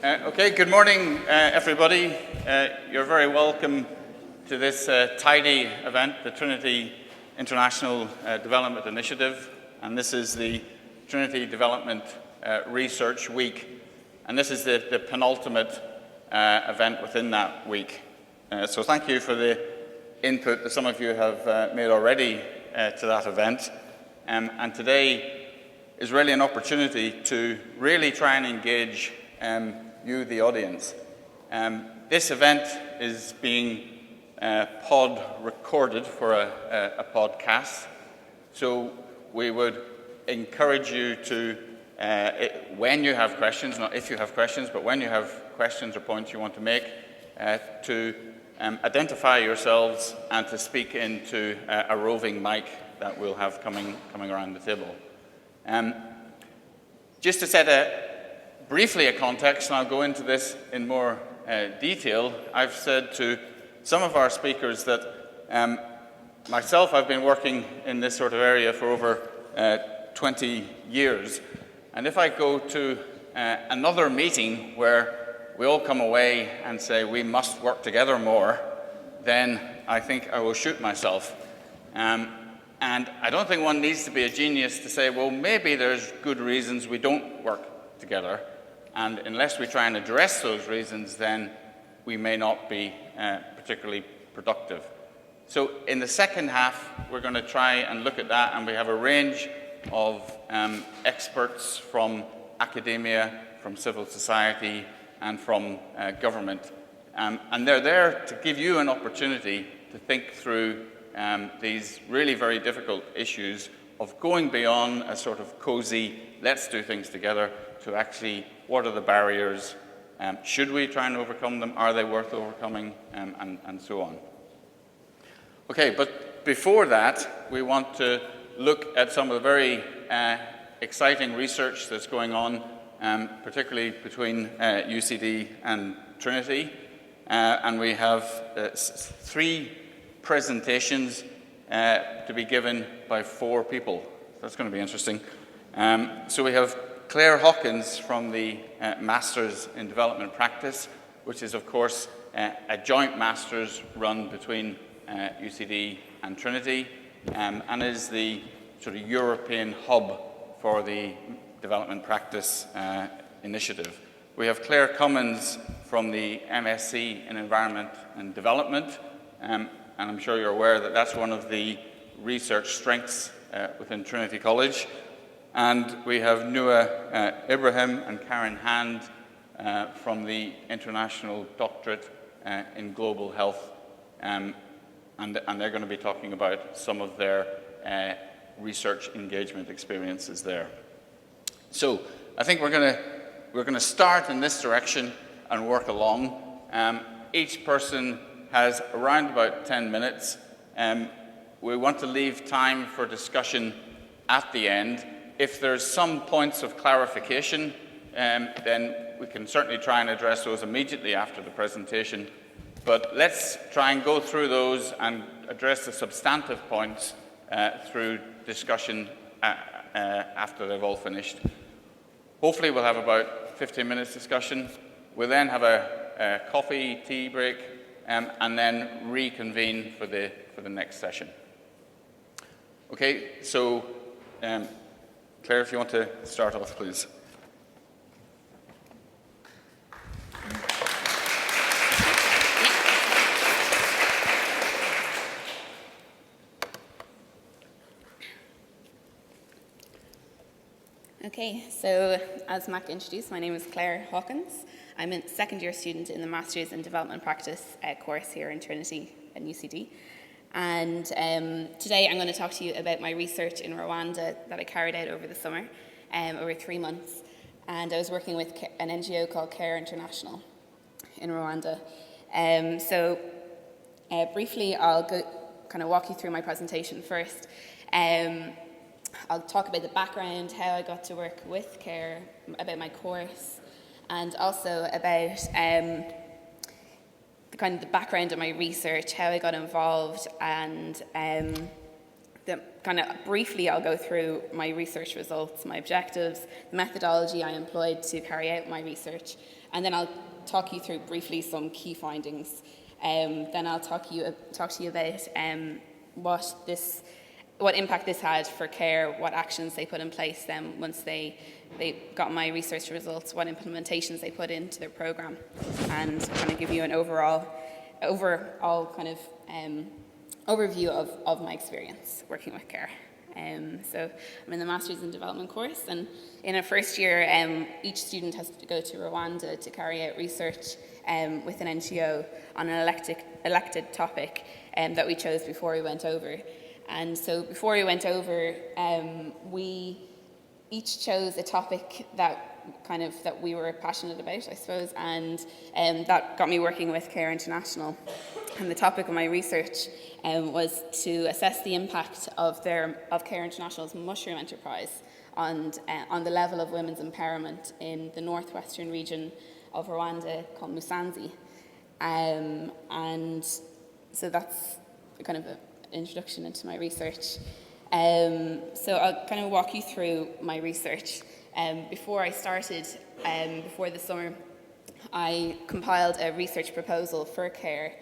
Okay, good morning, everybody. You're very welcome to this tidy event, the Trinity International Development Initiative, and this is the Trinity Development Research Week, and this is the penultimate event within that week. So thank you for the input that some of you have made already to that event, and today is really an opportunity to really try and engage you, the audience. This event is being pod recorded for a podcast, so we would encourage you to, when you have questions, not if you have questions, but when you have questions or points you want to make, to identify yourselves and to speak into a roving mic that we'll have coming around the table. Just to set briefly a context, and I'll go into this in more detail, I've said to some of our speakers that myself, I've been working in this sort of area for over 20 years, and if I go to another meeting where we all come away and say we must work together more, then I think I will shoot myself. And I don't think one needs to be a genius to say, well, maybe there's good reasons we don't work together. And unless we try and address those reasons, then we may not be particularly productive. So in the second half, we're going to try and look at that, and we have a range of experts from academia, from civil society, and from government. And they're there to give you an opportunity to think through these really very difficult issues of going beyond a sort of cozy, let's do things together, to actually, what are the barriers? Should we try and overcome them? Are they worth overcoming? And so on. Okay, but before that, we want to look at some of the very exciting research that's going on, particularly between UCD and Trinity. And we have 3 presentations to be given by 4 people. That's going to be interesting. So we have Claire Hawkins from the Masters in Development Practice, which is, of course, a joint master's run between UCD and Trinity, and is the sort of European hub for the Development Practice initiative. We have Claire Cummins from the MSc in Environment and Development, and I'm sure you're aware that that's one of the research strengths within Trinity College. And we have Nua Ibrahim and Karen Hand from the International Doctorate in Global Health, and they're going to be talking about some of their research engagement experiences there. So I think we're going to start in this direction and work along. Each person has around about 10 minutes. We want to leave time for discussion at the end. If there's some points of clarification, then we can certainly try and address those immediately after the presentation. But let's try and go through those and address the substantive points through discussion after they've all finished. Hopefully we'll have about 15 minutes discussion. We'll then have a coffee, tea break, and then reconvene for the next session. Okay, so Claire, if you want to start off, please. Okay, so as Mac introduced, my name is Claire Hawkins. I'm a second-year student in the Masters in Development Practice course here in Trinity and UCD. And today I'm going to talk to you about my research in Rwanda that I carried out over the summer, over 3 months. And I was working with an NGO called Carr International in Rwanda. Briefly, I'll kind of walk you through my presentation first. I'll talk about the background, how I got to work with Carr, about my course, and also about the background of my research, how I got involved, and briefly I'll go through my research results, my objectives, the methodology I employed to carry out my research, And then I'll talk you through briefly some key findings. Then I'll talk to you about what impact this had for CARE, what actions they put in place then once they got my research results, what implementations they put into their program, and kind of give you an overall kind of overview of my experience working with CARE. So I'm in the Masters in Development course, and in our first year, each student has to go to Rwanda to carry out research with an NGO on an elected topic that we chose before we went over. And so before we went over, we each chose a topic that we were passionate about, I suppose, and that got me working with CARE International. And the topic of my research was to assess the impact of CARE International's mushroom enterprise on the level of women's empowerment in the northwestern region of Rwanda called Musanze. And so that's kind of an introduction into my research. So I'll kind of walk you through my research. Before I started, before the summer, I compiled a research proposal for CARE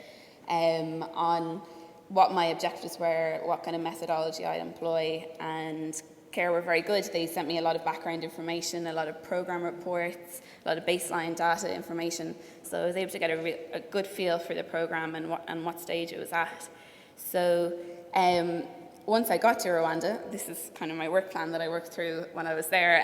on what my objectives were, what kind of methodology I'd employ, and CARE were very good. They sent me a lot of background information, a lot of program reports, a lot of baseline data information, so I was able to get a good feel for the program and what stage it was at. So once I got to Rwanda, this is kind of my work plan that I worked through when I was there,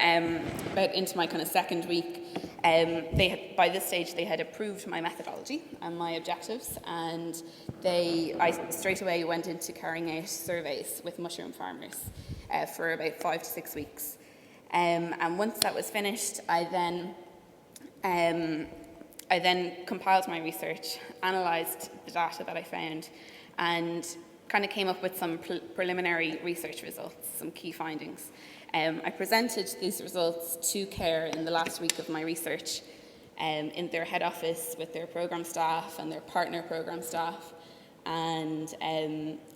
about into my kind of second week, by this stage they had approved my methodology and my objectives, and I straight away went into carrying out surveys with mushroom farmers for about 5 to 6 weeks. And once that was finished, I then compiled my research, analysed the data that I found, and kind of came up with some preliminary research results, some key findings. I presented these results to CARE in the last week of my research in their head office with their program staff and their partner program staff. And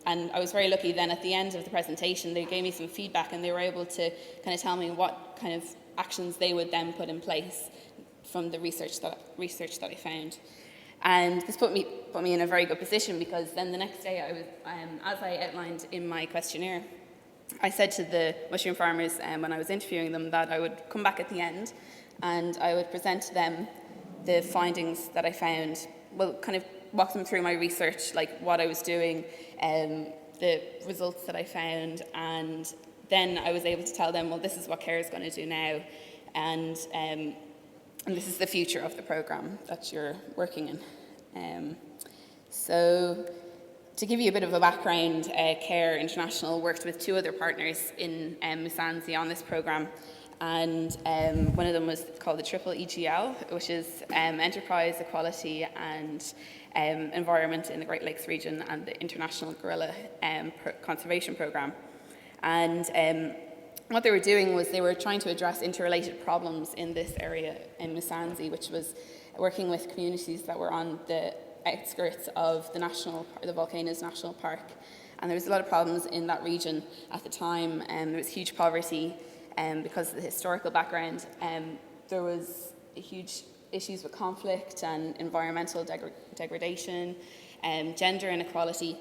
I was very lucky then at the end of the presentation, they gave me some feedback and they were able to kind of tell me what kind of actions they would then put in place from the research that I found. And this put me in a very good position, because then the next day I was, as I outlined in my questionnaire, I said to the mushroom farmers when I was interviewing them that I would come back at the end and I would present to them the findings that I found, well, kind of walk them through my research, like what I was doing, the results that I found, and then I was able to tell them, well, this is what CARE is going to do now, and this is the future of the program that you're working in. So to give you a bit of a background, CARE International worked with 2 other partners in Musanze on this program, and one of them was called the Triple EGL, which is Enterprise, Equality and Environment in the Great Lakes region, and the International Gorilla Conservation Program. And what they were doing was they were trying to address interrelated problems in this area in Musanze, which was working with communities that were on the outskirts of the Volcanoes National Park. And there was a lot of problems in that region at the time, and there was huge poverty because of the historical background. There was huge issues with conflict and environmental degradation, gender inequality.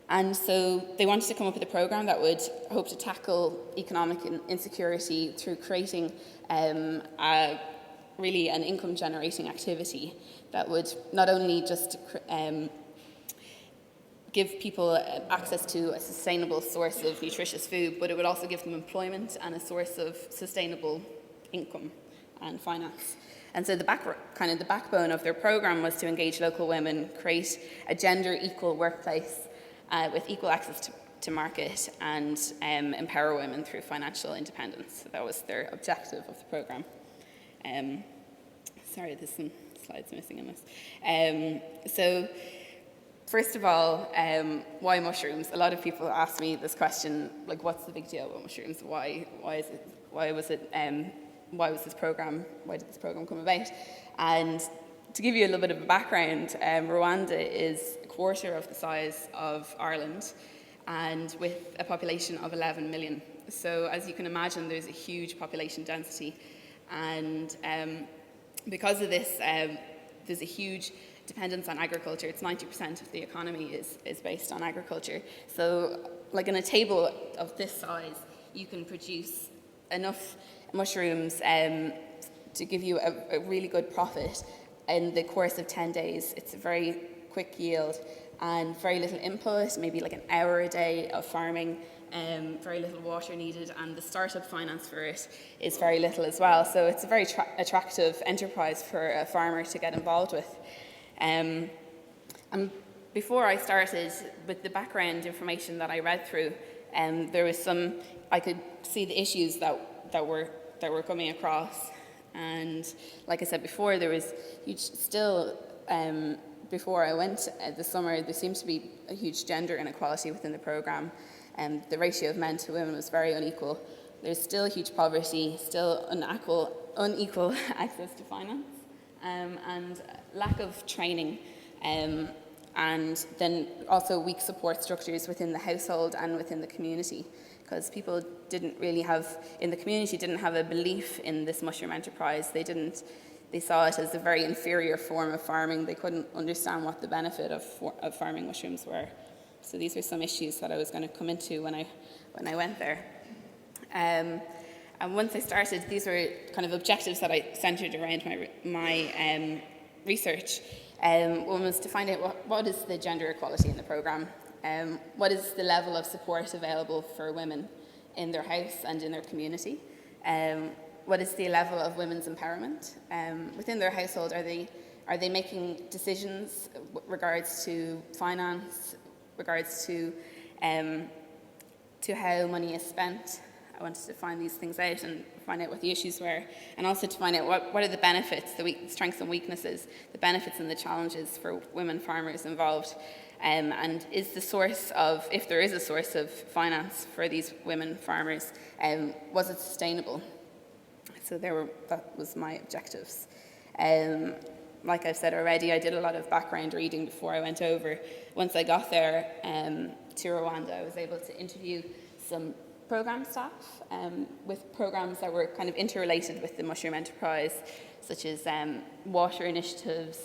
And so they wanted to come up with a program that would hope to tackle economic insecurity through creating really an income-generating activity that would not only just give people access to a sustainable source of nutritious food, but it would also give them employment and a source of sustainable income and finance. And so the backbone of their program was to engage local women, create a gender-equal workplace with equal access to market, and empower women through financial independence. So that was their objective of the program. Sorry, there's some slides missing in this. So first of all, why mushrooms? A lot of people ask me this question, like, what's the big deal about mushrooms? Why did this program come about? And to give you a little bit of a background, Rwanda is a quarter of the size of Ireland, and with a population of 11 million. So as you can imagine, there's a huge population density. And because of this, there's a huge dependence on agriculture. It's 90% of the economy is based on agriculture. So like in a table of this size, you can produce enough mushrooms to give you a really good profit in the course of 10 days. It's a very quick yield and very little input, maybe like an hour a day of farming, very little water needed, and the startup finance for it is very little as well. So it's a very attractive enterprise for a farmer to get involved with. And before I started, with the background information that I read through, there was I could see the issues that were coming across. And like I said before, there was before I went this summer, there seemed to be a huge gender inequality within the programme. The ratio of men to women was very unequal. There's still huge poverty, still unequal access to finance, and lack of training, and then also weak support structures within the household and within the community, because people didn't have a belief in this mushroom enterprise. They saw it as a very inferior form of farming. They couldn't understand what the benefit of farming mushrooms were. So these were some issues that I was going to come into when I went there. And once I started, these were kind of objectives that I centered around my research. One was to find out what is the gender equality in the programme, what is the level of support available for women in their house and in their community, what is the level of women's empowerment within their household. Are they making decisions regards to finance, regards to how money is spent? I wanted to find these things out and find out what the issues were, and also to find out what are the benefits, the strengths and weaknesses, the benefits and the challenges for women farmers involved, and is the source of, if there is a source of finance for these women farmers, was it sustainable? So that was my objectives. Like I've said already, I did a lot of background reading before I went over. Once I got there to Rwanda, I was able to interview some program staff with programs that were kind of interrelated with the mushroom enterprise, such as water initiatives,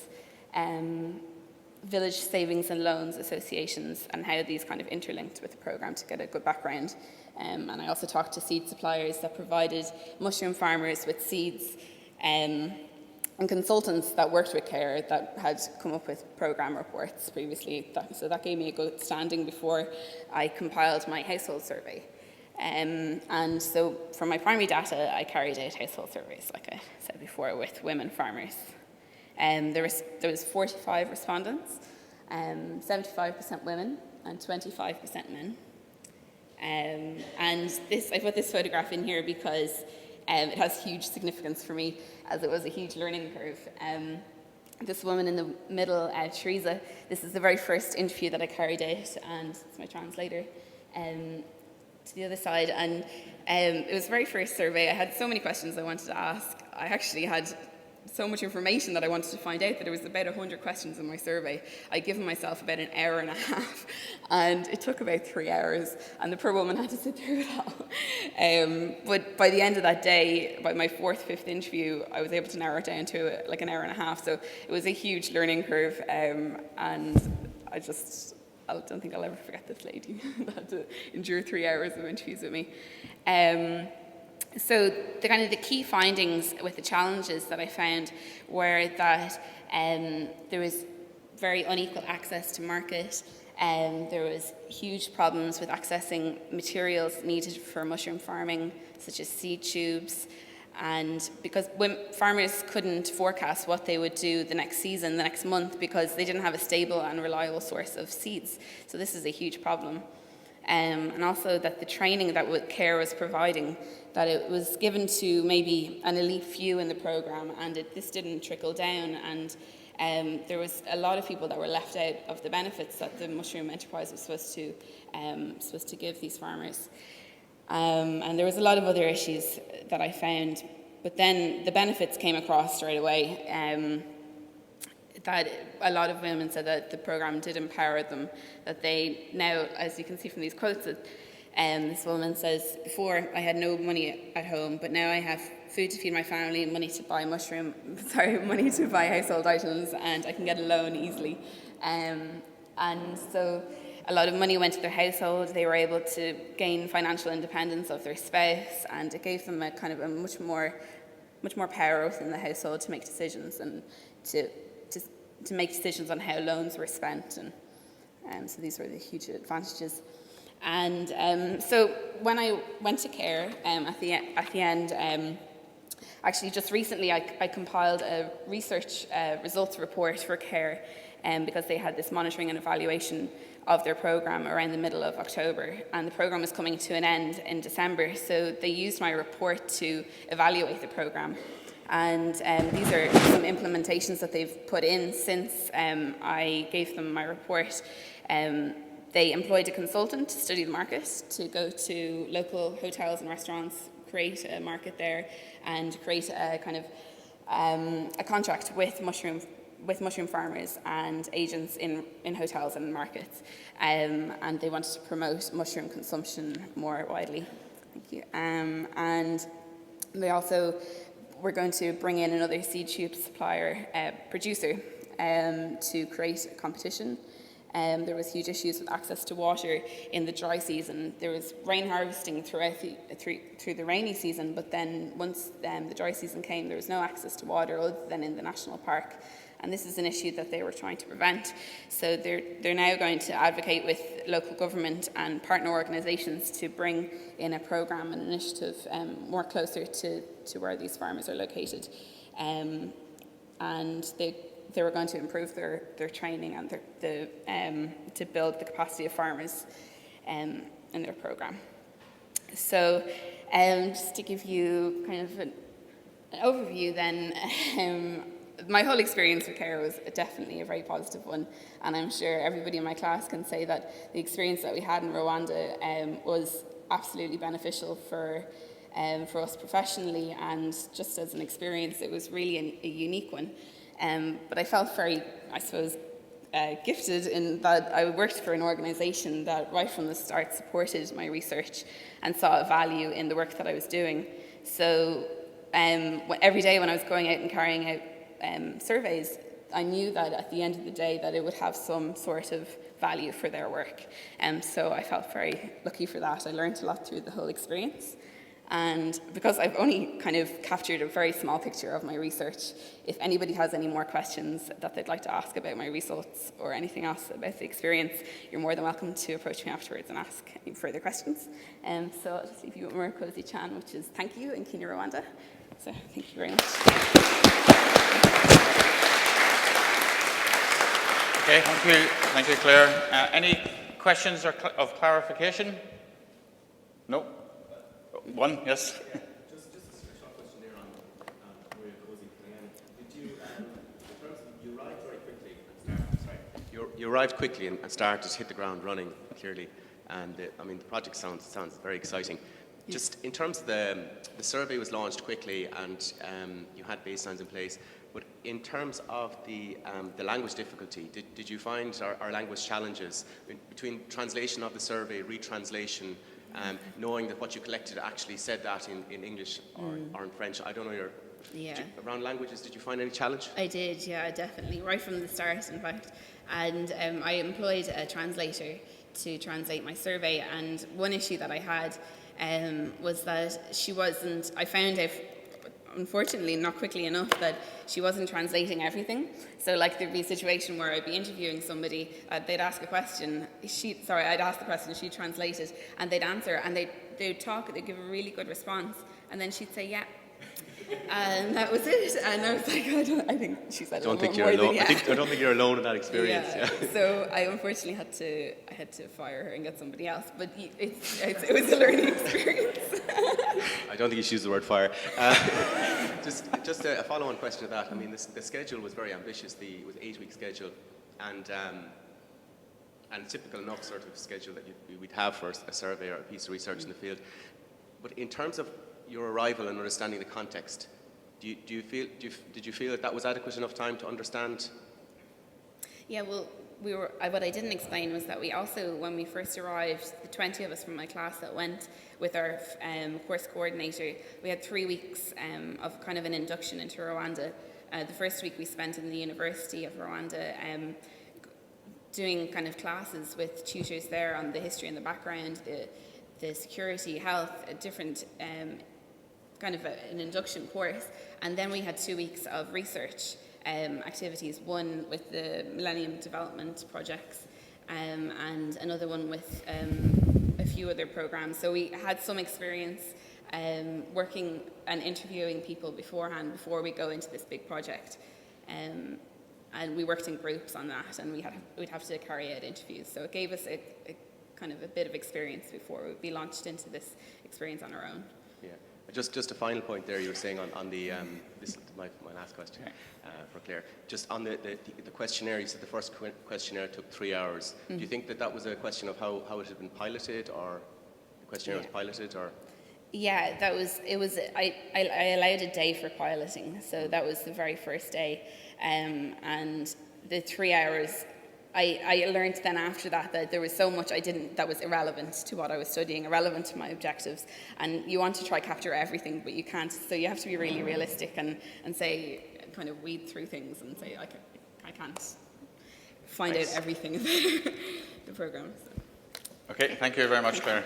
village savings and loans associations, and how these kind of interlinked with the program to get a good background. And I also talked to seed suppliers that provided mushroom farmers with seeds, and consultants that worked with Carr that had come up with program reports previously. So that gave me a good standing before I compiled my household survey. And so for my primary data, I carried out household surveys, like I said before, with women farmers. There was 45 respondents, 75% women and 25% men. And I put this photograph in here because it has huge significance for me, as it was a huge learning curve. This woman in the middle, Teresa, this is the very first interview that I carried out, and it's my translator, to the other side. And it was the very first survey. I had so many questions I wanted to ask. I actually had so much information that I wanted to find out that there was about 100 questions in my survey. I'd given myself about an hour and a half, and it took about 3 hours, and the poor woman had to sit through it all. But by the end of that day, by my fifth interview, I was able to narrow it down to like an hour and a half. So it was a huge learning curve, and I don't think I'll ever forget this lady that had to endure 3 hours of interviews with me. So the key findings with the challenges that I found were that there was very unequal access to market, there was huge problems with accessing materials needed for mushroom farming, such as seed tubes, and because farmers couldn't forecast what they would do the next season, the next month, because they didn't have a stable and reliable source of seeds. So this is a huge problem. And also that the training that Carr was providing, that it was given to maybe an elite few in the program, and this didn't trickle down, and there was a lot of people that were left out of the benefits that the mushroom enterprise was supposed to give these farmers. And there was a lot of other issues that I found, but then the benefits came across straight away. That a lot of women said that the program did empower them, that they now, as you can see from these quotes, this woman says, before I had no money at home, but now I have food to feed my family, money to buy money to buy household items, and I can get a loan easily. And so a lot of money went to their household. They were able to gain financial independence of their spouse, and it gave them a kind of a much more power within the household to make decisions and to make decisions on how loans were spent. And so these were the huge advantages. And so when I went to Carr at the end, actually just recently I compiled a research results report for Carr because they had this monitoring and evaluation of their programme around the middle of October, and the programme was coming to an end in December, so they used my report to evaluate the programme. And these are some implementations that they've put in since I gave them my report. They employed a consultant to study the market, to go to local hotels and restaurants, create a market there, and create a kind of a contract with mushroom farmers and agents in hotels and markets. And they wanted to promote mushroom consumption more widely. Thank you. And they also were going to bring in another seed tube supplier, producer, to create a competition. There was huge issues with access to water in the dry season. There was rain harvesting through the rainy season, but then once the dry season came, there was no access to water other than in the national park. And this is an issue that they were trying to prevent. So they're now going to advocate with local government and partner organisations to bring in a programme and initiative more closer to where these farmers are located. And they were going to improve their training and to build the capacity of farmers in their programme. So just to give you kind of an overview then, my whole experience with Carr was definitely a very positive one, and I'm sure everybody in my class can say that the experience that we had in Rwanda was absolutely beneficial for us professionally, and just as an experience it was really a unique one. But I felt very, I suppose, gifted in that I worked for an organisation that right from the start supported my research and saw a value in the work that I was doing. So every day when I was going out and carrying out surveys, I knew that at the end of the day that it would have some sort of value for their work. So I felt very lucky for that. I learned a lot through the whole experience. And because I've only kind of captured a very small picture of my research, if anybody has any more questions that they'd like to ask about my results or anything else about the experience, you're more than welcome to approach me afterwards and ask any further questions. So I'll just leave you with more Cozy Chan, which is thank you in Kina Rwanda. So thank you very much. Okay, thank you, Claire. Any questions or of clarification? No? One, yes. Just a short question there on where you're closing Did you arrived very quickly and started? You arrived quickly and started to hit the ground running clearly, and I mean the project sounds very exciting. Just in terms of the survey was launched quickly and you had baselines in place, but in terms of the language difficulty, did you find our language challenges between translation of the survey, retranslation, knowing that what you collected actually said that in English or in French? I don't know around languages, did you find any challenge? I did, yeah, definitely, right from the start, in fact. And I employed a translator to translate my survey, and one issue that I had was that I found out, unfortunately, not quickly enough, that she wasn't translating everything. So, like, there'd be a situation where I'd be interviewing somebody, they'd ask a question, I'd ask the question, she'd translate it, and they'd answer, and they'd talk, they'd give a really good response, and then she'd say, yeah. And that was it. And I was like, I think she said I don't think you're alone in that experience. Yeah. So I unfortunately had to fire her and get somebody else. But it was a learning experience. I don't think you should use the word fire. Just a follow-on question to that. I mean, the schedule was very ambitious. It was an 8-week schedule, and typical enough sort of schedule that we'd have for a survey or a piece of research in the field. But in terms of your arrival and understanding the context, did you feel that was adequate enough time to understand? Yeah, well, what I didn't explain was that we also, when we first arrived, the 20 of us from my class that went with our course coordinator, we had 3 weeks of kind of an induction into Rwanda. The first week we spent in the University of Rwanda doing kind of classes with tutors there on the history and the background, the security, health, a different kind of an induction course. And then we had 2 weeks of research activities, one with the Millennium Development Projects and another one with a few other programs. So we had some experience working and interviewing people beforehand before we go into this big project. And we worked in groups on that, and we'd have to carry out interviews. So it gave us a kind of a bit of experience before we'd be launched into this experience on our own. Yeah. Just a final point there, you were saying on the, this is my last question for Claire, just on the questionnaire, you said the first questionnaire took 3 hours. Do you think that was a question of how it had been piloted, or the questionnaire was piloted, or? Yeah, I allowed a day for piloting, so that was the very first day. And the 3 hours, I learned then after that there was so much that was irrelevant to what I was studying, irrelevant to my objectives. And you want to try capture everything, but you can't. So you have to be really realistic and say, kind of weed through things and say, I can't find out everything about the program. So. Okay, thank you very much, Claire.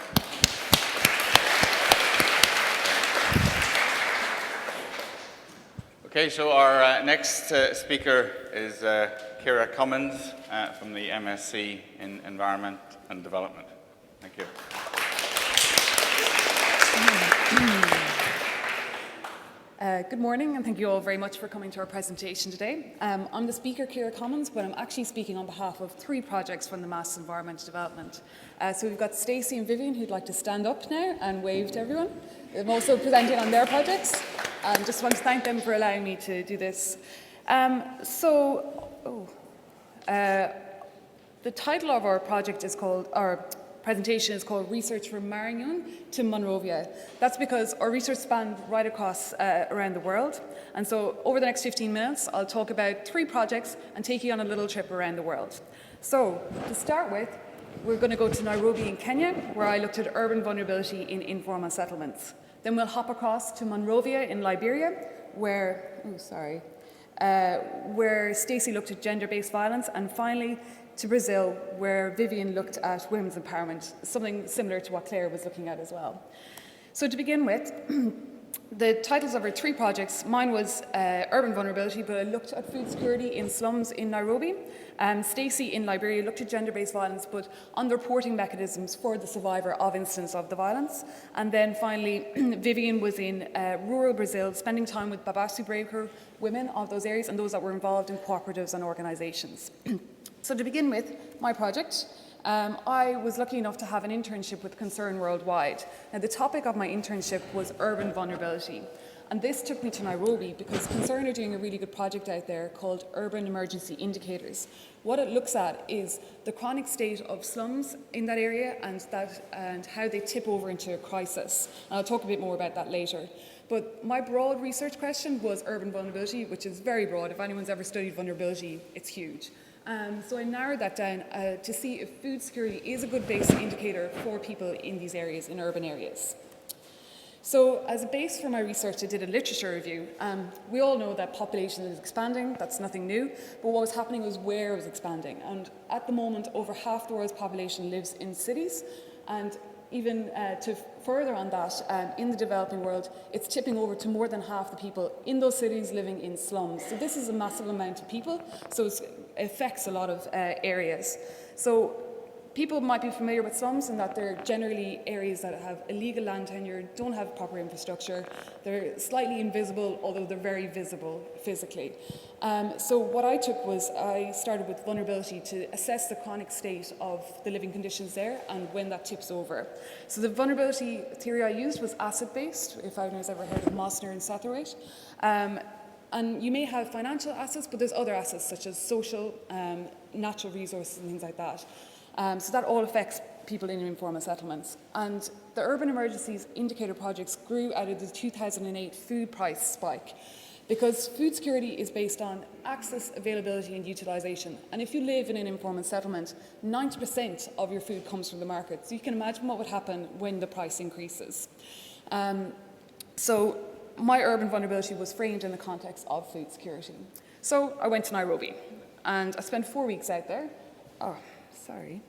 Okay, so our next speaker is Ciara Cummins from the MSc in Environment and Development. Thank you. Good morning, and thank you all very much for coming to our presentation today. I'm the speaker, Ciara Cummins, but I'm actually speaking on behalf of 3 projects from the Masters in Environment and Development. So we've got Stacey and Vivian, who'd like to stand up now and wave to everyone. I'm also presenting on their projects. Just want to thank them for allowing me to do this. The title of our project is called, our presentation is called Research from Marion to Monrovia. That's because our research spanned right across around the world. And so over the next 15 minutes, I'll talk about 3 projects and take you on a little trip around the world. So to start with, we're going to go to Nairobi in Kenya, where I looked at urban vulnerability in informal settlements. Then we'll hop across to Monrovia in Liberia, where Stacey looked at gender-based violence, and finally to Brazil, where Vivian looked at women's empowerment, something similar to what Claire was looking at as well. So to begin with, the titles of our 3 projects, mine was urban vulnerability, but I looked at food security in slums in Nairobi. Stacey in Liberia looked at gender-based violence, but on the reporting mechanisms for the survivor of instance of the violence. And then finally, Vivian was in rural Brazil, spending time with Babasu Breaker women of those areas and those that were involved in cooperatives and organizations. So to begin with, my project, I was lucky enough to have an internship with Concern Worldwide. Now, the topic of my internship was urban vulnerability. And this took me to Nairobi because Concern are doing a really good project out there called Urban Emergency Indicators. What it looks at is the chronic state of slums in that area and how they tip over into a crisis. And I'll talk a bit more about that later. But my broad research question was urban vulnerability, which is very broad. If anyone's ever studied vulnerability, it's huge. So I narrowed that down to see if food security is a good basic indicator for people in these areas, in urban areas. So as a base for my research, I did a literature review. We all know that population is expanding, that's nothing new, but what was happening was where it was expanding. And at the moment, over half the world's population lives in cities, and even to further on that, in the developing world, it's tipping over to more than half the people in those cities living in slums. So this is a massive amount of people, so it affects a lot of areas. So people might be familiar with slums in that they're generally areas that have illegal land tenure, don't have proper infrastructure, they're slightly invisible, although they're very visible physically. So what I took was, I started with vulnerability to assess the chronic state of the living conditions there and when that tips over. So the vulnerability theory I used was asset-based, if anyone's ever heard of Mosner and Satterthwaite. And you may have financial assets, but there's other assets such as social, natural resources and things like that. So that all affects people in informal settlements. And the Urban Emergencies Indicator projects grew out of the 2008 food price spike. because food security is based on access, availability and utilisation. And if you live in an informal settlement, 90% of your food comes from the market. So you can imagine what would happen when the price increases. So my urban vulnerability was framed in the context of food security. So I went to Nairobi and I spent 4 weeks out there. Oh, sorry.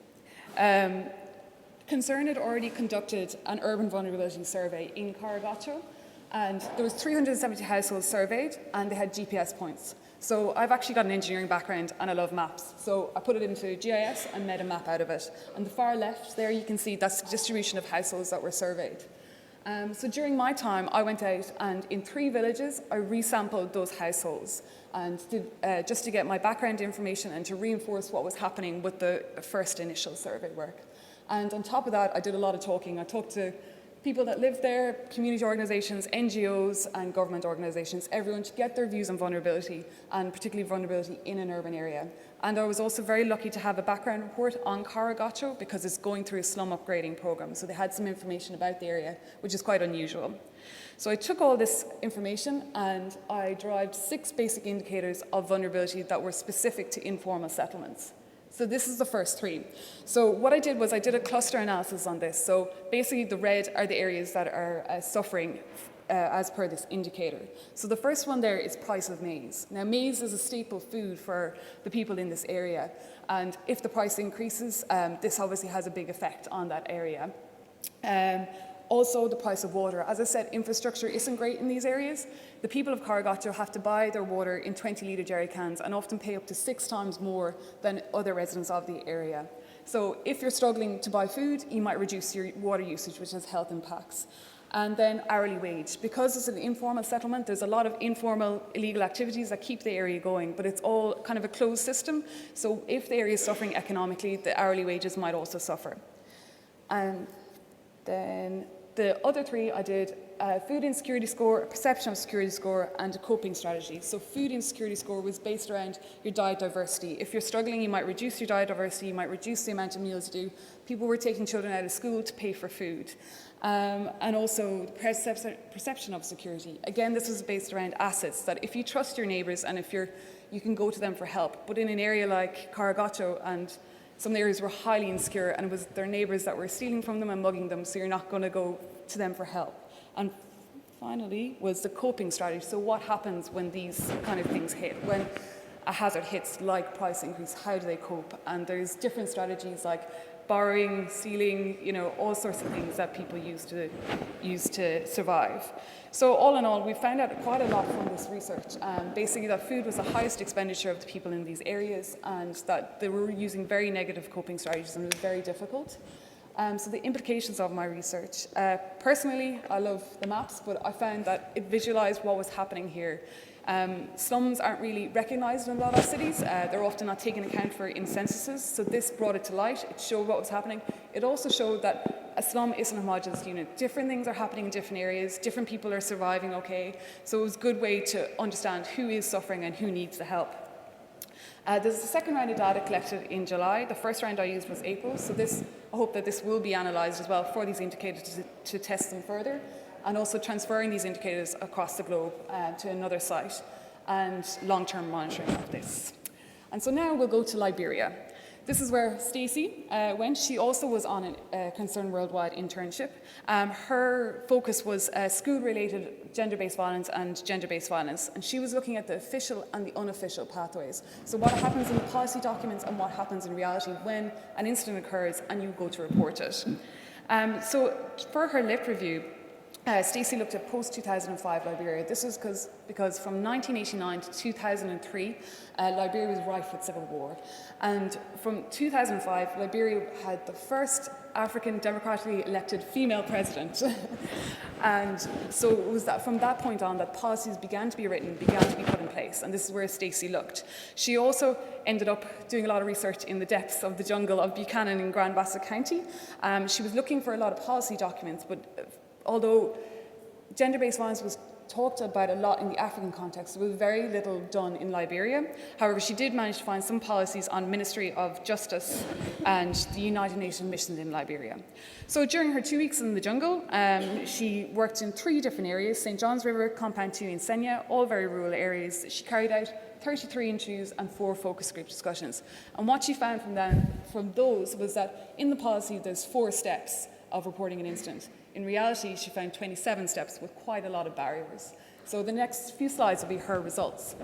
Concern had already conducted an urban vulnerability survey in Carr, and there was 370 households surveyed and they had GPS points. So I've actually got an engineering background and I love maps. So I put it into GIS and made a map out of it. On the far left there you can see that's the distribution of households that were surveyed. So during my time I went out and in 3 villages I resampled those households and did, just to get my background information and to reinforce what was happening with the first initial survey work. And on top of that I did a lot of talking. I talked to people that live there, community organisations, NGOs and government organisations, everyone to get their views on vulnerability and particularly vulnerability in an urban area. And I was also very lucky to have a background report on Carragacho because it's going through a slum upgrading programme. So they had some information about the area, which is quite unusual. So I took all this information and I derived 6 basic indicators of vulnerability that were specific to informal settlements. So this is the first 3. So what I did was I did a cluster analysis on this. So basically the red are the areas that are suffering as per this indicator. So the first one there is price of maize. Now maize is a staple food for the people in this area. And if the price increases, this obviously has a big effect on that area. Also the price of water. As I said, infrastructure isn't great in these areas. The people of Carragacho have to buy their water in 20-litre jerry cans and often pay up to 6 times more than other residents of the area. So if you're struggling to buy food, you might reduce your water usage, which has health impacts. And then hourly wage. Because it's an informal settlement, there's a lot of informal illegal activities that keep the area going, but it's all kind of a closed system. So if the area is suffering economically, the hourly wages might also suffer. And then the other 3 I did food insecurity score, a perception of security score, and a coping strategy. So food insecurity score was based around your diet diversity. If you're struggling, you might reduce your diet diversity, you might reduce the amount of meals you do. People were taking children out of school to pay for food. And also the perception of security. Again, this was based around assets, that if you trust your neighbours and if you can go to them for help. But in an area like Carragacho and some areas were highly insecure and it was their neighbours that were stealing from them and mugging them, so you're not going to go to them for help. And finally was the coping strategy. So what happens when these kind of things hit? When a hazard hits like price increase, how do they cope? And there's different strategies like borrowing, stealing, all sorts of things that people use to survive. So all in all, we found out quite a lot from this research. Basically that food was the highest expenditure of the people in these areas and that they were using very negative coping strategies and it was very difficult. So the implications of my research. Personally, I love the maps, but I found that it visualized what was happening here. Slums aren't really recognised in a lot of cities. They're often not taken account for in censuses. So this brought it to light. It showed what was happening. It also showed that a slum isn't a homogenous unit. Different things are happening in different areas. Different people are surviving okay. So it was a good way to understand who is suffering and who needs the help. There's a second round of data collected in July. The first round I used was April. So I hope that this will be analysed as well for these indicators to test them further. And also transferring these indicators across the globe to another site and long-term monitoring of this. And so now we'll go to Liberia. This is where Stacey went. She also was on a Concern Worldwide internship. Her focus was school-related gender-based violence and gender-based violence, and she was looking at the official and the unofficial pathways. So what happens in the policy documents and what happens in reality when an incident occurs and you go to report it. So for her lit review, Stacey looked at post-2005 Liberia. This was because from 1989 to 2003, Liberia was rife with civil war. And from 2005, Liberia had the first African democratically elected female president. And so it was that from that point on that policies began to be written, began to be put in place. And this is where Stacey looked. She also ended up doing a lot of research in the depths of the jungle of Buchanan in Grand Bassa County. She was looking for a lot of policy documents, but although gender-based violence was talked about a lot in the African context. There was very little done in Liberia. However, she did manage to find some policies on Ministry of Justice and the United Nations missions in Liberia. So during her 2 weeks in the jungle, she worked in 3 different areas: St. John's River, Compound 2 in Senya, all very rural areas. She carried out 33 interviews and 4 focus group discussions. And what she found from those was that in the policy there's 4 steps of reporting an incident. In reality, she found 27 steps with quite a lot of barriers. So the next few slides will be her results.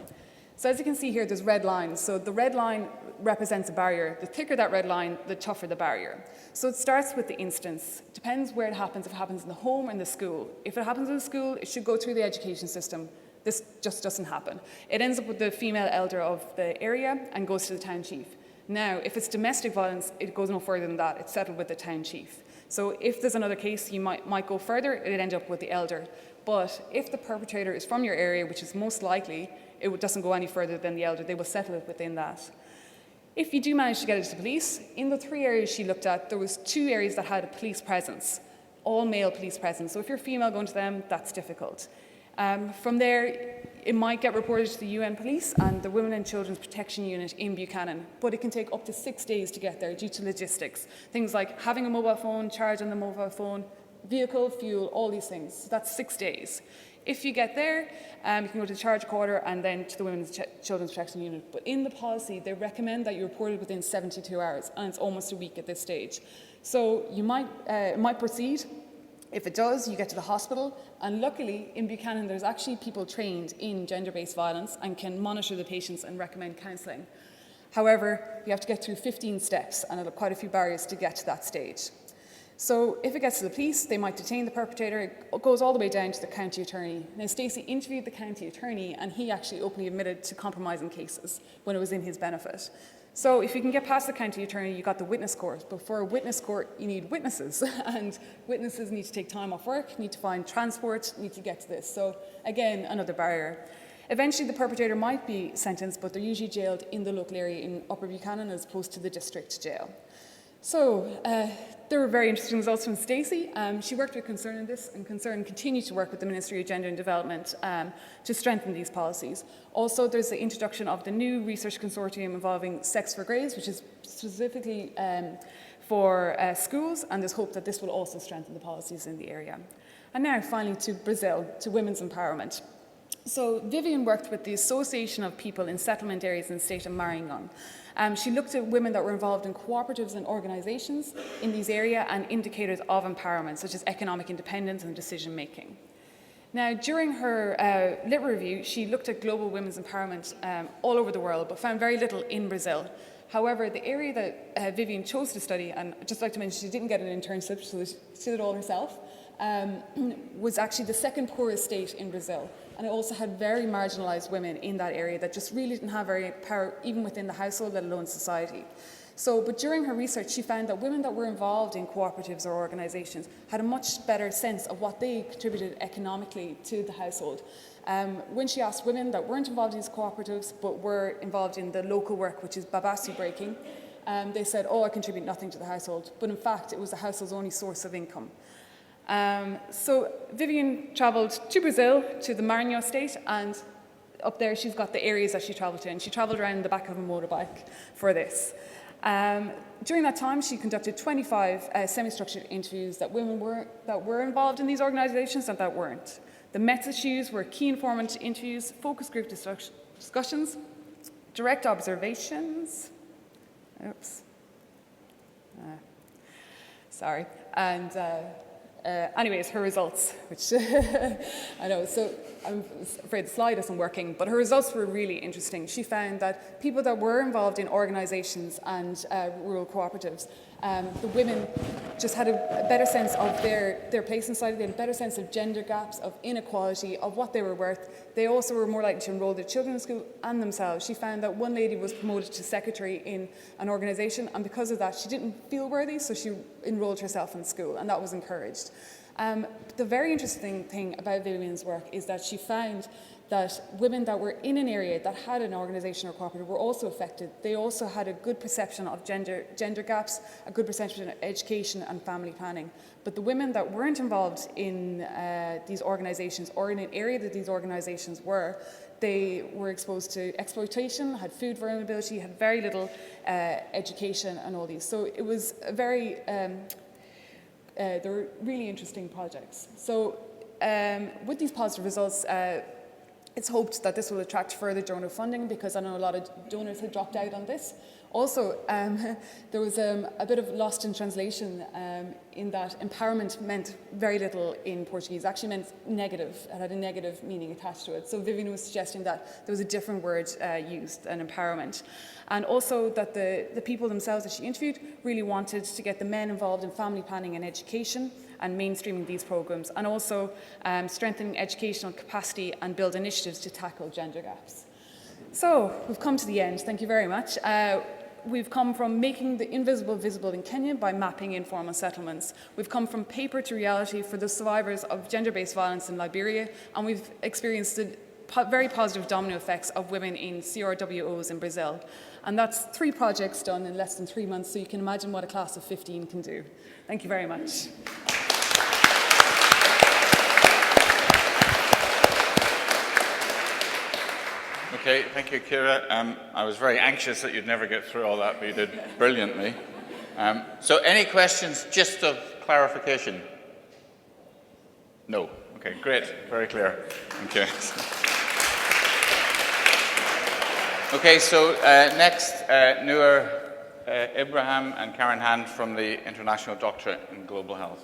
So as you can see here, there's red lines. So the red line represents a barrier. The thicker that red line, the tougher the barrier. So it starts with the instance. It depends where it happens, if it happens in the home or in the school. If it happens in the school, it should go through the education system. This just doesn't happen. It ends up with the female elder of the area and goes to the town chief. Now, if it's domestic violence, it goes no further than that. It's settled with the town chief. So if there's another case, you might go further, it'd end up with the elder. But if the perpetrator is from your area, which is most likely, it doesn't go any further than the elder. They will settle it within that. If you do manage to get it to police, in the 3 areas she looked at, there was 2 areas that had a police presence, all male police presence. So if you're female going to them, that's difficult. From there, it might get reported to the UN Police and the Women and Children's Protection Unit in Buchanan, but it can take up to 6 days to get there due to logistics. Things like having a mobile phone, charge on the mobile phone, vehicle, fuel, all these things. So that's 6 days. If you get there, you can go to the charge quarter and then to the Women's Children's Protection Unit. But in the policy, they recommend that you report it within 72 hours, and it's almost a week at this stage. So you might proceed. If it does, you get to the hospital, and luckily in Buchanan there's actually people trained in gender-based violence and can monitor the patients and recommend counselling. However, you have to get through 15 steps and quite a few barriers to get to that stage. So if it gets to the police, they might detain the perpetrator. It goes all the way down to the county attorney. Now, Stacey interviewed the county attorney, and he actually openly admitted to compromising cases when it was in his benefit. So if you can get past the county attorney, you've got the witness court. But for a witness court, you need witnesses. And witnesses need to take time off work, need to find transport, need to get to this. So again, another barrier. Eventually, the perpetrator might be sentenced, but they're usually jailed in the local area in Upper Buchanan as opposed to the district jail. So there were very interesting results from Stacey. She worked with Concern on this, and Concern continued to work with the Ministry of Gender and Development to strengthen these policies. Also, there's the introduction of the new research consortium involving Sex for Grades, which is specifically for schools, and there's hope that this will also strengthen the policies in the area. And now, finally, to Brazil, to women's empowerment. So Vivian worked with the Association of People in Settlement Areas in the state of Maranhão. She looked at women that were involved in cooperatives and organisations in these areas and indicators of empowerment, such as economic independence and decision making. Now, during her lit review, she looked at global women's empowerment all over the world, but found very little in Brazil. However, the area that Vivian chose to study, and I'd just like to mention she didn't get an internship, so she did it all herself, was actually the second poorest state in Brazil. And it also had very marginalised women in that area that just really didn't have very power, even within the household, let alone society. But during her research, she found that women that were involved in cooperatives or organisations had a much better sense of what they contributed economically to the household. When she asked women that weren't involved in these cooperatives, but were involved in the local work, which is babasu breaking, they said, "Oh, I contribute nothing to the household." But in fact, it was the household's only source of income. So Vivian travelled to Brazil, to the Maranhão state, and up there she's got the areas that she travelled to, and she travelled around the back of a motorbike for this. During that time, she conducted 25 semi-structured interviews that were involved in these organisations and that weren't. The methods used were key informant interviews, focus group discussions, direct observations, and anyways, her results, which I know, so I'm afraid the slide isn't working, but her results were really interesting. She found that people that were involved in organisations and rural cooperatives, the women just had a better sense of their place in society. They had a better sense of gender gaps, of inequality, of what they were worth. They also were more likely to enrol their children in school and themselves. She found that one lady was promoted to secretary in an organisation, and because of that, she didn't feel worthy, so she enrolled herself in school, and that was encouraged. The very interesting thing about Vivian's work is that she found that women that were in an area that had an organisation or cooperative were also affected. They also had a good perception of gender gaps, a good perception of education and family planning. But the women that weren't involved in these organisations or in an area that these organisations were, they were exposed to exploitation, had food vulnerability, had very little education and all these. So it was a very, they were really interesting projects. So with these positive results, it's hoped that this will attract further donor funding, because I know a lot of donors had dropped out on this. Also, there was a bit of lost in translation in that empowerment meant very little in Portuguese. It actually meant negative. It had a negative meaning attached to it. So Vivian was suggesting that there was a different word used than empowerment. And also that the people themselves that she interviewed really wanted to get the men involved in family planning and education and mainstreaming these programs, and also strengthening educational capacity and build initiatives to tackle gender gaps. So we've come to the end. Thank you very much. We've come from making the invisible visible in Kenya by mapping informal settlements. We've come from paper to reality for the survivors of gender-based violence in Liberia, and we've experienced the very positive domino effects of women in CRWOs in Brazil. And that's 3 projects done in less than 3 months, so you can imagine what a class of 15 can do. Thank you very much. Okay, thank you, Kira. I was very anxious that you'd never get through all that, but you did brilliantly. So any questions just of clarification? No. Okay, great. Very clear. Okay. Okay, so next, Noor Ibrahim and Karen Hand from the International Doctorate in Global Health.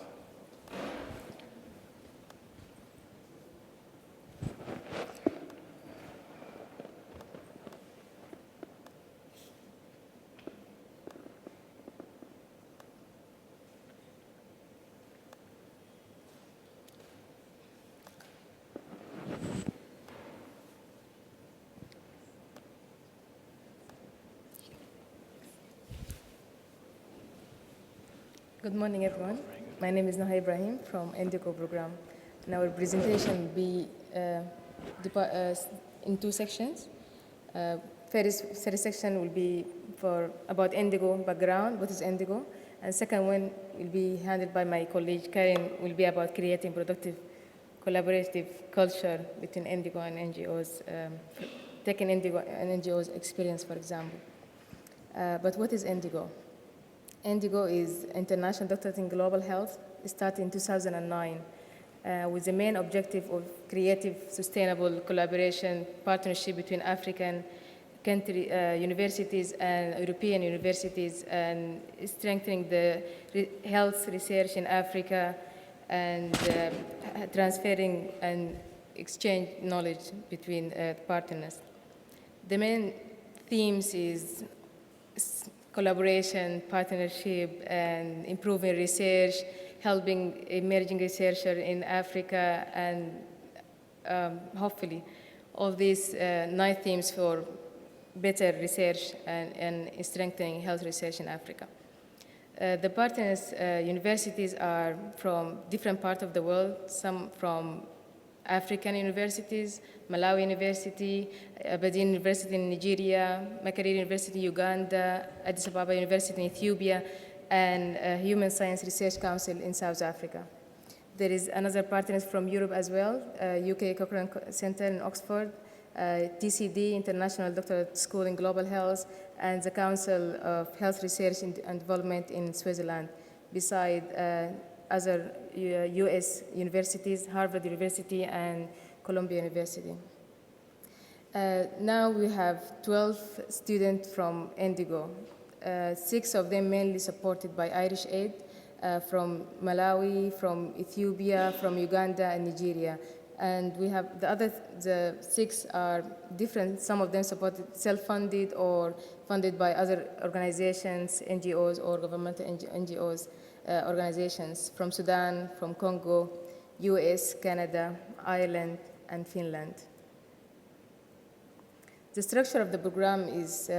Good morning, everyone. My name is Noha Ibrahim from INDIGO program, and our presentation will be in 2 sections. First section will be about INDIGO background, what is INDIGO, and second one will be handled by my colleague Karen, will be about creating productive collaborative culture between INDIGO and NGOs, taking INDIGO and NGOs experience, for example. But what is INDIGO? INDIGO is International Doctorate in Global Health. It started in 2009 with the main objective of creative, sustainable collaboration, partnership between African country universities and European universities, and strengthening the health research in Africa, and transferring and exchange knowledge between partners. The main themes is collaboration, partnership, and improving research, helping emerging researchers in Africa, and hopefully all these 9 themes for better research and strengthening health research in Africa. The partners universities are from different parts of the world, some from African universities, Malawi University, Aberdeen University in Nigeria, Makerere University in Uganda, Addis Ababa University in Ethiopia, and Human Science Research Council in South Africa. There is another partners from Europe as well, UK Cochrane Center in Oxford, TCD, International Doctorate School in Global Health, and the Council of Health Research and Development in Switzerland, beside other US universities, Harvard University and Columbia University. Now we have 12 students from INDIGO, 6 of them mainly supported by Irish Aid, from Malawi, from Ethiopia, from Uganda and Nigeria. And we have the 6 are different. Some of them supported self-funded or funded by other organizations, NGOs or governmental NGOs, organizations from Sudan, from Congo, US, Canada, Ireland, and Finland. The structure of the program is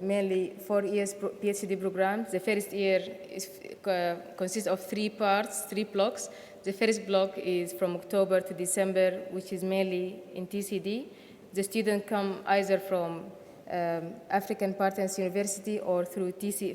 mainly 4 years PhD program. The first year consists of 3 parts, 3 blocks. The first block is from October to December, which is mainly in TCD. The students come either from African Partners University or through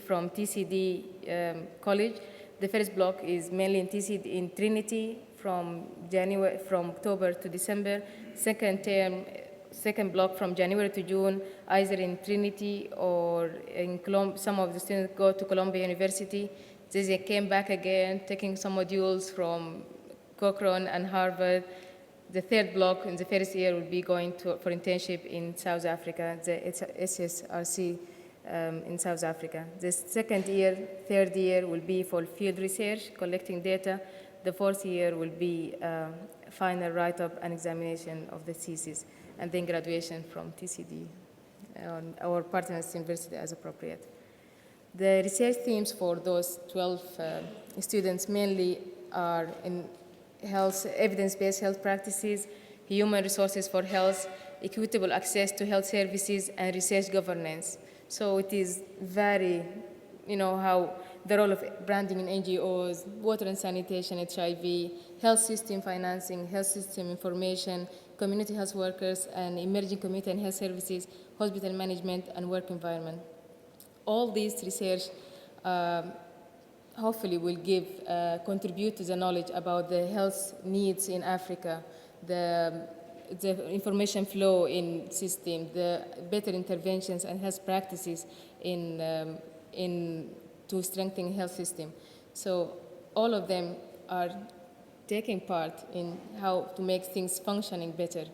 from TCD College. The first block is mainly in TCD in Trinity from October to December. Second block from January to June, either in Trinity or in some of the students go to Columbia University. Then they came back again, taking some modules from Cochrane and Harvard. The third block in the first year will be going for internship in South Africa, the SSRC in South Africa. The third year will be for field research, collecting data. The fourth year will be final write-up and examination of the thesis, and then graduation from TCD or partners university as appropriate. The research themes for those 12 students mainly are in health, evidence-based health practices, human resources for health, equitable access to health services, and research governance. So it is very, how the role of branding in NGOs, water and sanitation, HIV, health system financing, health system information, community health workers, and emerging community and health services, hospital management, and work environment. All these research hopefully will contribute to the knowledge about the health needs in Africa, the information flow in system, the better interventions and health practices to strengthen health system. So all of them are taking part in how to make things functioning better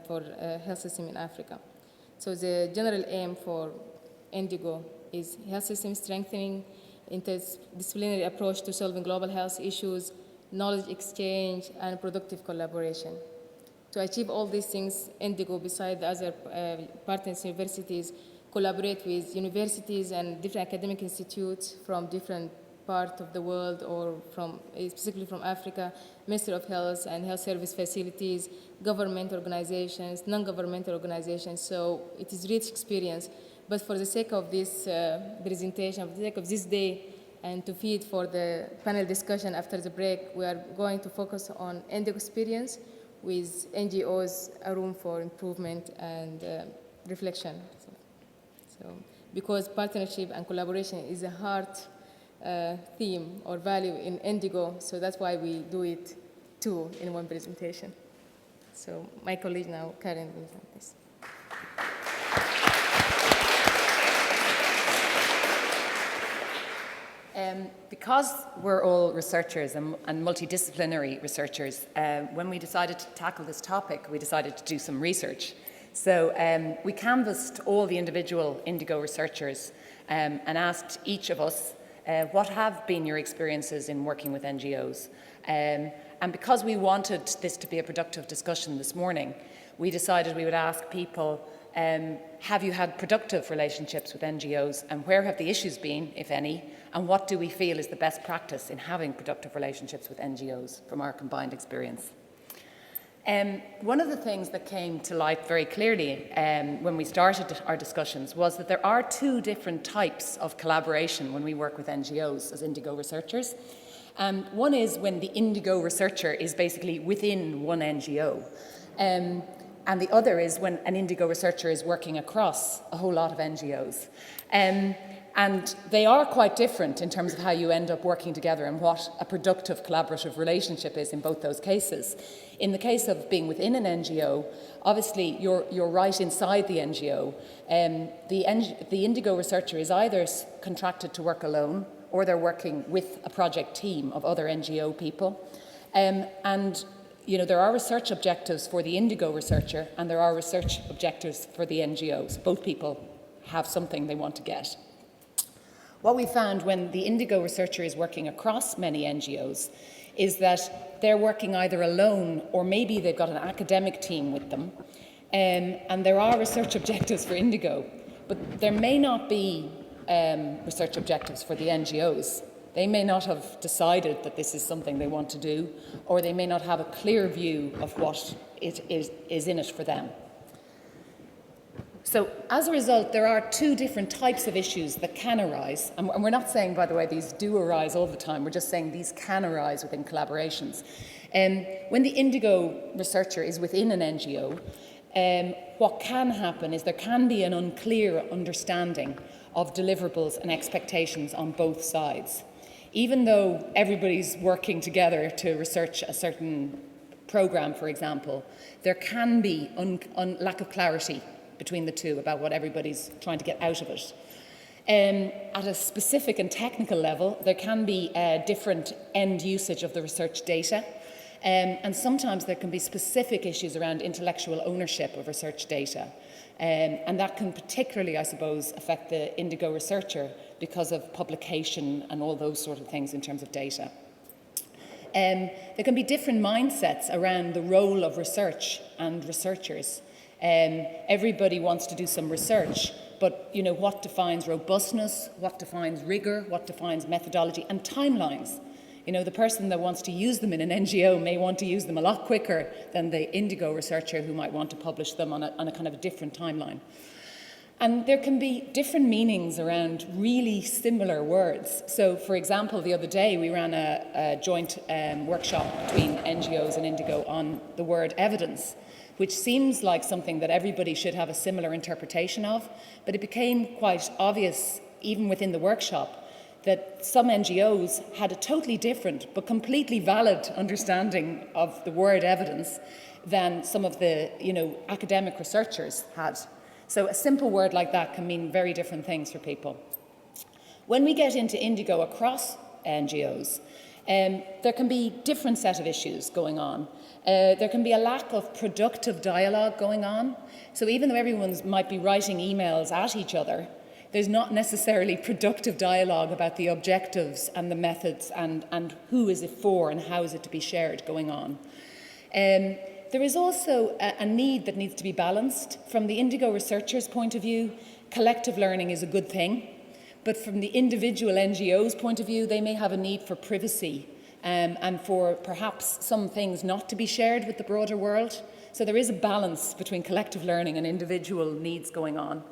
for health system in Africa. So the general aim for INDIGO is health system strengthening, interdisciplinary approach to solving global health issues, knowledge exchange, and productive collaboration. To achieve all these things, INDIGO, beside the other partners universities, collaborate with universities and different academic institutes from different parts of the world or specifically from Africa, Ministry of Health and Health Service facilities, government organizations, non-governmental organizations. So it is rich experience. But for the sake of this presentation, for the sake of this day, and to feed for the panel discussion after the break, we are going to focus on INDIGO experience with NGOs, a room for improvement and reflection. So, because partnership and collaboration is a heart theme or value in INDIGO, so that's why we do it two in one presentation. So my colleague now, Karen, will have this. Because we're all researchers and multidisciplinary researchers, when we decided to tackle this topic, we decided to do some research. So we canvassed all the individual INDIGO researchers and asked each of us, what have been your experiences in working with NGOs? And because we wanted this to be a productive discussion this morning, we decided we would ask people, have you had productive relationships with NGOs, and where have the issues been, if any, and what do we feel is the best practice in having productive relationships with NGOs from our combined experience? One of the things that came to light very clearly when we started our discussions was that there are two different types of collaboration when we work with NGOs as INDIGO researchers. One is when the INDIGO researcher is basically within one NGO. And the other is when an INDIGO researcher is working across a whole lot of NGOs. And they are quite different in terms of how you end up working together and what a productive collaborative relationship is in both those cases. In the case of being within an NGO, obviously you're right inside the NGO. The INDIGO researcher is either contracted to work alone or they're working with a project team of other NGO people. And there are research objectives for the INDIGO researcher and there are research objectives for the NGOs. Both people have something they want to get. What we found when the INDIGO researcher is working across many NGOs is that they're working either alone or maybe they've got an academic team with them. And there are research objectives for INDIGO, but there may not be research objectives for the NGOs. They may not have decided that this is something they want to do, or they may not have a clear view of what it is in it for them. So as a result, there are two different types of issues that can arise. And we're not saying, by the way, these do arise all the time. We're just saying these can arise within collaborations. When the INDIGO researcher is within an NGO, what can happen is there can be an unclear understanding of deliverables and expectations on both sides. Even though everybody's working together to research a certain programme, for example, there can be lack of clarity between the two about what everybody's trying to get out of it. At a specific and technical level, there can be different end usage of the research data, and sometimes there can be specific issues around intellectual ownership of research data. And that can particularly, I suppose, affect the INDIGO researcher because of publication and all those sort of things in terms of data. There can be different mindsets around the role of research and researchers. Everybody wants to do some research, but what defines robustness, what defines rigour, what defines methodology and timelines. The person that wants to use them in an NGO may want to use them a lot quicker than the INDIGO researcher who might want to publish them on a kind of a different timeline. And there can be different meanings around really similar words. So, for example, the other day we ran a joint workshop between NGOs and INDIGO on the word evidence, which seems like something that everybody should have a similar interpretation of, but it became quite obvious, even within the workshop, that some NGOs had a totally different but completely valid understanding of the word evidence than some of the academic researchers had. So a simple word like that can mean very different things for people. When we get into INDIGO across NGOs, there can be different set of issues going on. There can be a lack of productive dialogue going on. So even though everyone might be writing emails at each other, there's not necessarily productive dialogue about the objectives and the methods and who is it for and how is it to be shared going on. There is also a need that needs to be balanced. From the INDIGO researcher's point of view, collective learning is a good thing, but from the individual NGO's point of view, they may have a need for privacy and for perhaps some things not to be shared with the broader world. So there is a balance between collective learning and individual needs going on.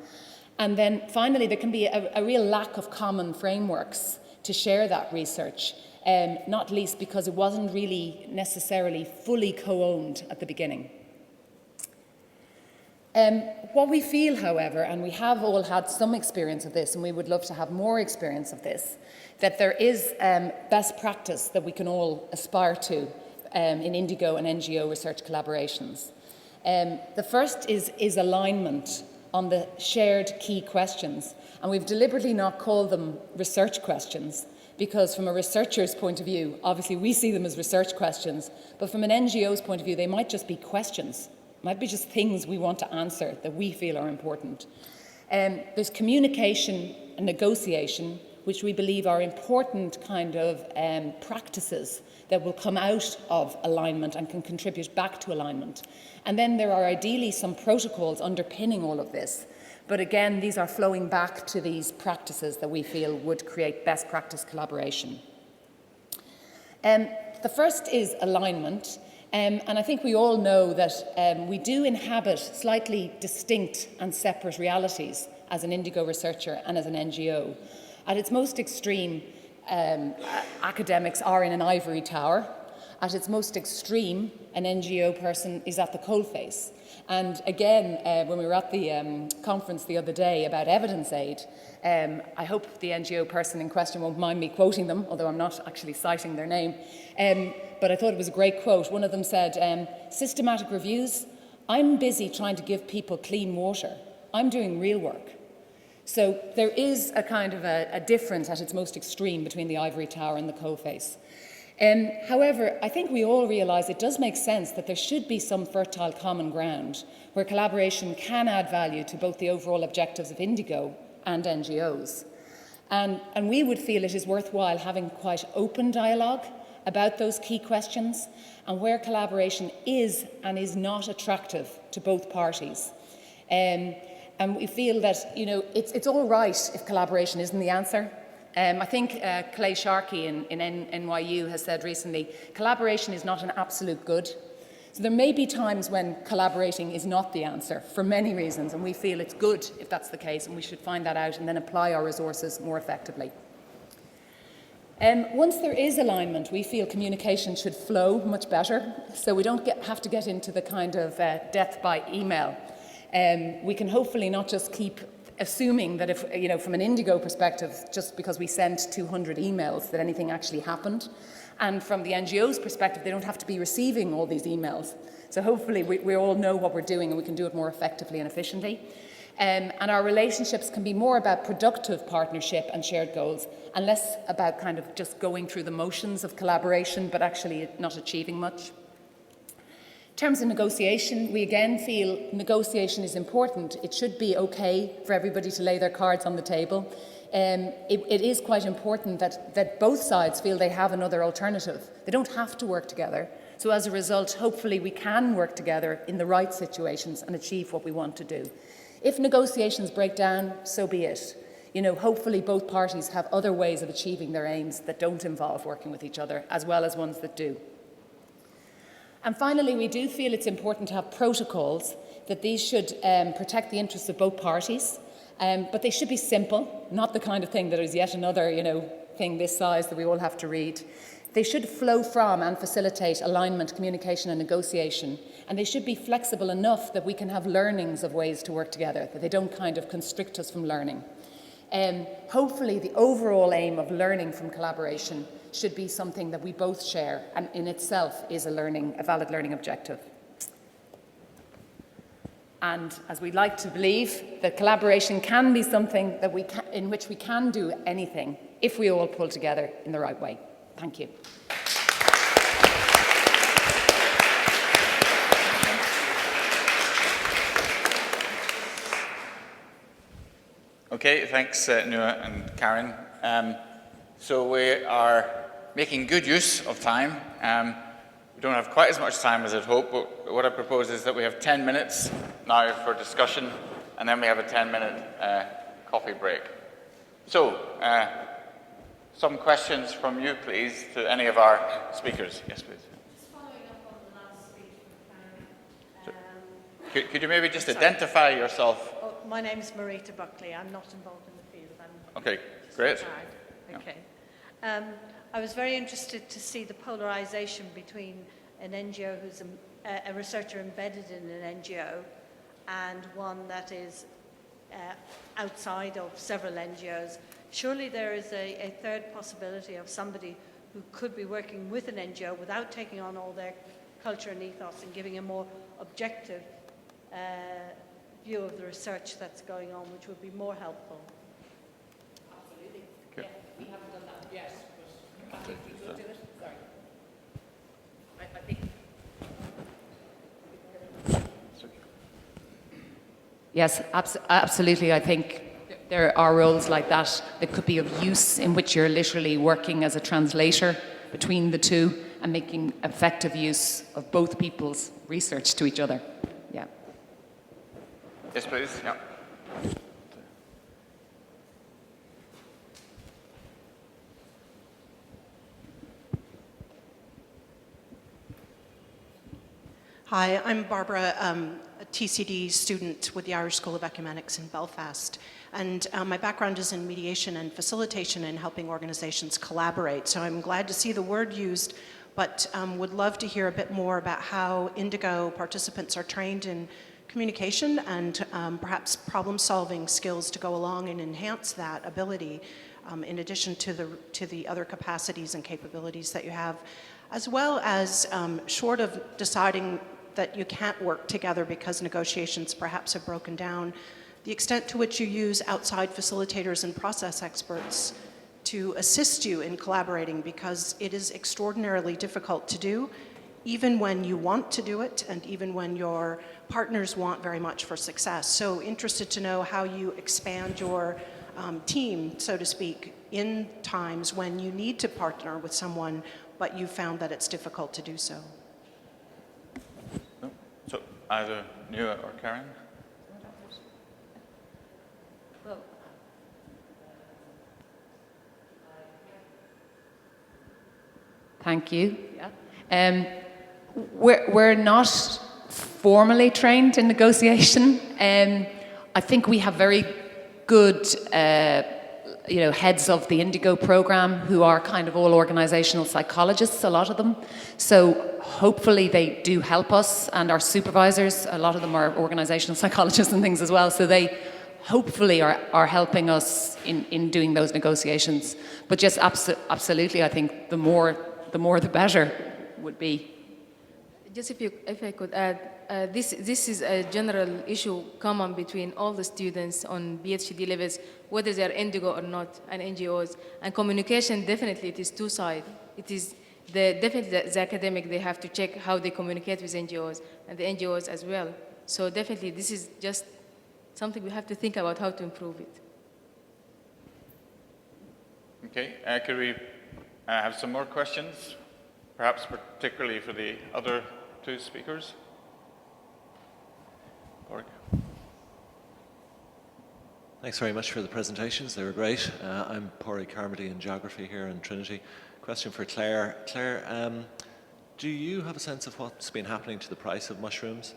And then finally, there can be a real lack of common frameworks to share that research, not least because it wasn't really necessarily fully co-owned at the beginning. What we feel, however, and we have all had some experience of this, and we would love to have more experience of this, that there is best practice that we can all aspire to in INDIGO and NGO research collaborations. The first is alignment on the shared key questions, and we've deliberately not called them research questions because from a researcher's point of view, obviously we see them as research questions, but from an NGO's point of view, they might just be questions, might be just things we want to answer that we feel are important. There's communication and negotiation, which we believe are important kind of practices that will come out of alignment and can contribute back to alignment. And then there are ideally some protocols underpinning all of this. But again, these are flowing back to these practices that we feel would create best practice collaboration. The first is alignment. And I think we all know that we do inhabit slightly distinct and separate realities as an INDIGO researcher and as an NGO. At its most extreme, academics are in an ivory tower. At its most extreme, an NGO person is at the coalface. And again, when we were at the conference the other day about evidence aid, I hope the NGO person in question won't mind me quoting them, although I'm not actually citing their name. But I thought it was a great quote. One of them said, systematic reviews, I'm busy trying to give people clean water. I'm doing real work. So there is a kind of a difference at its most extreme between the ivory tower and the coalface. However, I think we all realise it does make sense that there should be some fertile common ground where collaboration can add value to both the overall objectives of INDIGO and NGOs. And we would feel it is worthwhile having quite open dialogue about those key questions and where collaboration is and is not attractive to both parties. And we feel that, it's all right if collaboration isn't the answer. I think Clay Sharkey in NYU has said recently, collaboration is not an absolute good. So there may be times when collaborating is not the answer for many reasons, and we feel it's good if that's the case, and we should find that out and then apply our resources more effectively. Once there is alignment, we feel communication should flow much better, so we don't have to get into the kind of death by email. We can hopefully not just keep assuming that if, from an INDIGO perspective, just because we sent 200 emails, that anything actually happened. And from the NGOs perspective, they don't have to be receiving all these emails. So hopefully we all know what we're doing and we can do it more effectively and efficiently. And our relationships can be more about productive partnership and shared goals and less about kind of just going through the motions of collaboration but actually not achieving much. In terms of negotiation, we again feel negotiation is important. It should be okay for everybody to lay their cards on the table. It is quite important that both sides feel they have another alternative. They don't have to work together. So as a result, hopefully we can work together in the right situations and achieve what we want to do. If negotiations break down, so be it. Hopefully both parties have other ways of achieving their aims that don't involve working with each other, as well as ones that do. And finally, we do feel it's important to have protocols, that these should protect the interests of both parties, but they should be simple, not the kind of thing that is yet another, thing this size that we all have to read. They should flow from and facilitate alignment, communication and negotiation, and they should be flexible enough that we can have learnings of ways to work together, that they don't kind of constrict us from learning. Hopefully the overall aim of learning from collaboration should be something that we both share and in itself is a valid learning objective. And as we like to believe, that collaboration can be something that in which we can do anything if we all pull together in the right way. Thank you. Okay, thanks, Nuala and Karen. So we are making good use of time. We don't have quite as much time as I'd hoped, but what I propose is that we have 10 minutes now for discussion, and then we have a 10-minute coffee break. So, some questions from you, please, to any of our speakers. Yes, please. Just following up on the last speech from Karen. Could you maybe just identify yourself? Oh, my name is Marita Buckley. I'm not involved in the field. Okay, great. Okay. I was very interested to see the polarization between an NGO who's a researcher embedded in an NGO and one that is outside of several NGOs. Surely there is a third possibility of somebody who could be working with an NGO without taking on all their culture and ethos and giving a more objective view of the research that's going on, which would be more helpful. Absolutely. Okay. Yeah, we haven't done that yet, but we'll do it. Sorry. I think. Yes, absolutely. I think there are roles like that that could be of use in which you're literally working as a translator between the two and making effective use of both people's research to each other. Yeah. Yes, please. Yeah. Hi, I'm Barbara, a TCD student with the Irish School of Ecumenics in Belfast. And my background is in mediation and facilitation and helping organizations collaborate. So I'm glad to see the word used, but would love to hear a bit more about how INDIGO participants are trained in communication and perhaps problem-solving skills to go along and enhance that ability in addition to the other capacities and capabilities that you have, as well as short of deciding that you can't work together because negotiations perhaps have broken down, the extent to which you use outside facilitators and process experts to assist you in collaborating, because it is extraordinarily difficult to do, even when you want to do it and even when your partners want very much for success. So interested to know how you expand your team, so to speak, in times when you need to partner with someone, but you found that it's difficult to do so. So either Nuala or Karen? Thank you. Yeah. We're not formally trained in negotiation. I think we have very good heads of the INDIGO program who are kind of all organizational psychologists, a lot of them. So hopefully they do help us, and our supervisors, a lot of them are organizational psychologists and things as well. So they hopefully are helping us in doing those negotiations. But just absolutely, I think the more the better would be. Just if I could add, this is a general issue common between all the students on PhD levels, whether they are INDIGO or not, and NGOs. And communication, definitely, it is two-sided. It is definitely the academic, they have to check how they communicate with NGOs, and the NGOs as well. So definitely, this is just something we have to think about how to improve it. Okay, could we have some more questions? Perhaps particularly for the other two speakers? Org. Thanks very much for the presentations. They were great. I'm Pádraig Carmody in Geography here in Trinity. Question for Claire. Claire, do you have a sense of what's been happening to the price of mushrooms?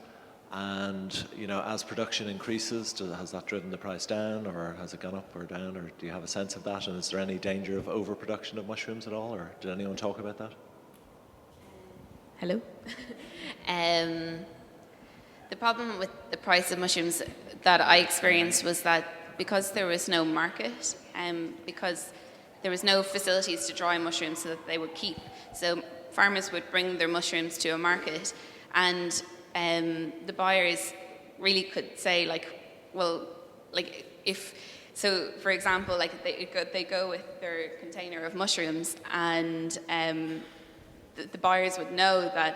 And, as production increases, has that driven the price down, or has it gone up or down, or do you have a sense of that? And is there any danger of overproduction of mushrooms at all, or did anyone talk about that? Hello. The problem with the price of mushrooms that I experienced was that because there was no market, because there was no facilities to dry mushrooms so that they would keep. So farmers would bring their mushrooms to a market, and the buyers really could say, for example, they go with their container of mushrooms, and the buyers would know that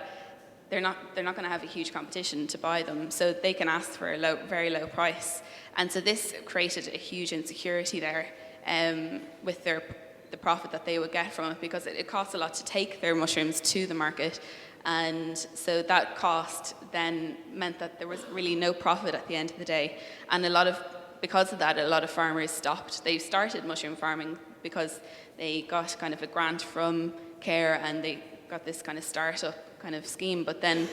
they're not going to have a huge competition to buy them, so they can ask for a very low price. And so this created a huge insecurity there with the profit that they would get from it, because it costs a lot to take their mushrooms to the market. And so that cost then meant that there was really no profit at the end of the day. And because of that, a lot of farmers stopped. They started mushroom farming because they got kind of a grant from Carr, and they got this kind of startup kind of scheme. But then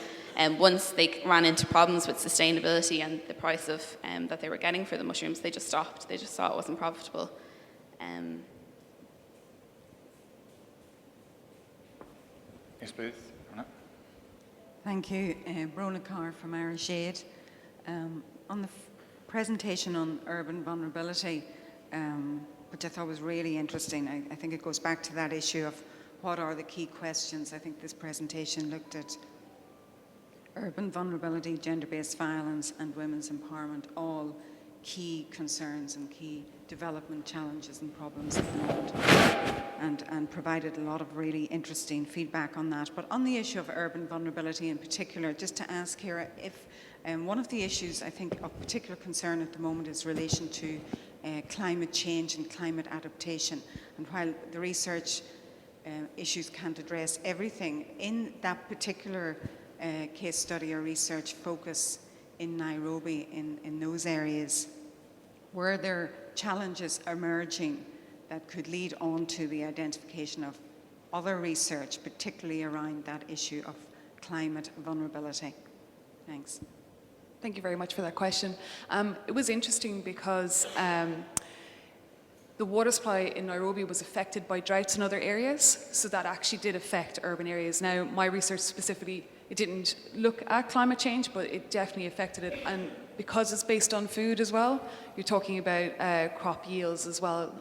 once they ran into problems with sustainability and the price of that they were getting for the mushrooms, they just stopped. They just saw it wasn't profitable. Yes, please. Thank you. Bronagh from Irish Aid. On the presentation on urban vulnerability, which I thought was really interesting, I think it goes back to that issue of what are the key questions. I think this presentation looked at urban vulnerability, gender-based violence, and women's empowerment, all key concerns and key development challenges and problems at the moment, and provided a lot of really interesting feedback on that. But on the issue of urban vulnerability in particular, just to ask here if one of the issues I think of particular concern at the moment is relation to climate change and climate adaptation. And while the research issues can't address everything, in that particular case study or research focus in Nairobi, in those areas, were there challenges emerging that could lead on to the identification of other research, particularly around that issue of climate vulnerability? Thanks. Thank you very much for that question. It was interesting because the water supply in Nairobi was affected by droughts in other areas, so that actually did affect urban areas. Now, my research specifically, it didn't look at climate change, but it definitely affected it. And because it's based on food as well, you're talking about crop yields as well,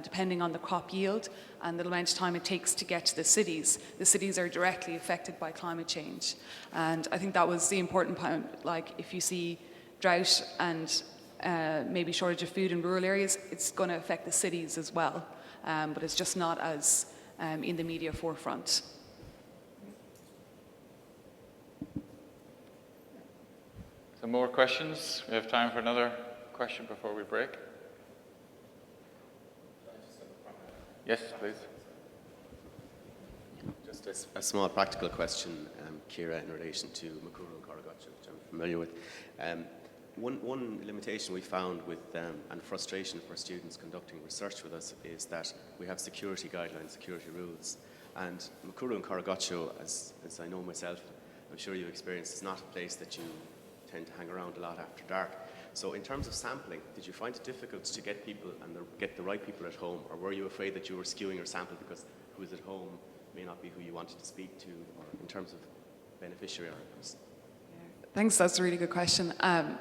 depending on the crop yield and the amount of time it takes to get to the cities. The cities are directly affected by climate change. And I think that was the important point. Like, if you see drought and maybe shortage of food in rural areas, it's going to affect the cities as well. But it's just not as in the media forefront. Some more questions? We have time for another question before we break. Yes, please. Just a small practical question, Ciara, in relation to Makuru and Corrigacho, which I'm familiar with. One limitation we found with and frustration for students conducting research with us is that we have security guidelines, security rules. And Makuru and Corrigacho, as I know myself, I'm sure you've experienced, it's not a place that you tend to hang around a lot after dark. So in terms of sampling, did you find it difficult to get people and get the right people at home, or were you afraid that you were skewing your sample because who's at home may not be who you wanted to speak to, or in terms of beneficiary outcomes? Thanks, that's a really good question.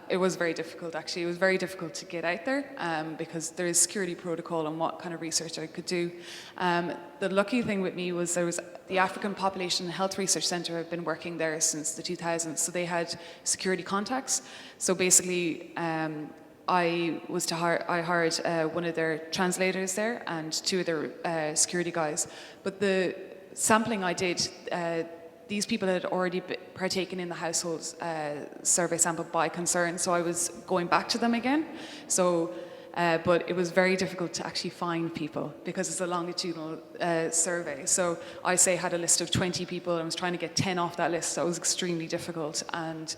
It was very difficult, actually. It was very difficult to get out there because there is security protocol on what kind of research I could do. The lucky thing with me was there was the African Population Health Research Centre. I've been working there since the 2000s, so they had security contacts. So basically, I hired one of their translators there and two of their security guys. But the sampling I did, these people had already partaken in the household survey sample by concern, so I was going back to them again. So, but it was very difficult to actually find people because it's a longitudinal survey. So I had a list of 20 people and I was trying to get 10 off that list. That was extremely difficult. And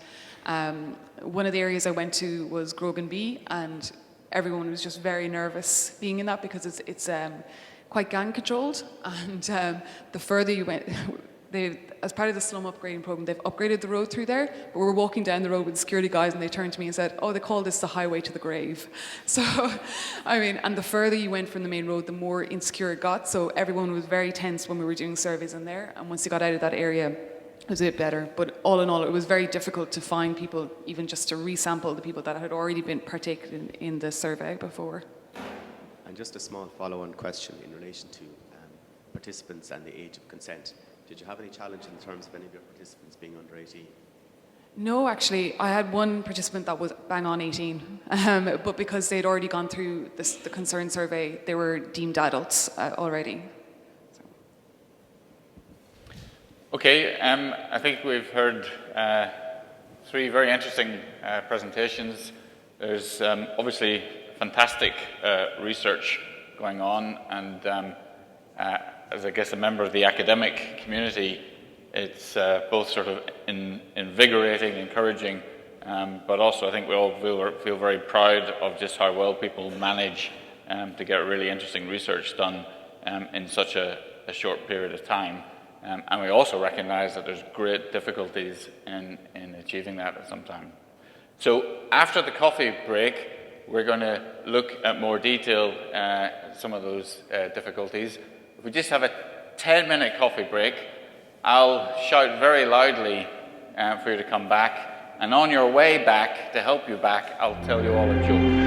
one of the areas I went to was Grogan B, and everyone was just very nervous being in that because it's quite gang controlled. And the further you went, as part of the slum upgrading program, they've upgraded the road through there. But we were walking down the road with security guys and they turned to me and said, oh, they call this the highway to the grave. So, I mean, and the further you went from the main road, the more insecure it got. So everyone was very tense when we were doing surveys in there. And once you got out of that area, it was a bit better. But all in all, it was very difficult to find people, even just to resample the people that had already been partaken in the survey before. And just a small follow-on question in relation to participants and the age of consent. Did you have any challenge in terms of any of your participants being under 18? No, actually. I had one participant that was bang on 18, but because they'd already gone through the concern survey, they were deemed adults already. So. Okay, I think we've heard three very interesting presentations. There's obviously fantastic research going on, and as I guess a member of the academic community, it's both sort of invigorating, encouraging, but also I think we all feel very proud of just how well people manage to get really interesting research done in such a short period of time. And we also recognize that there's great difficulties in achieving that at some time. So after the coffee break, we're going to look at more detail some of those difficulties. If we just have a 10-minute coffee break, I'll shout very loudly for you to come back. And on your way back, to help you back, I'll tell you all a joke.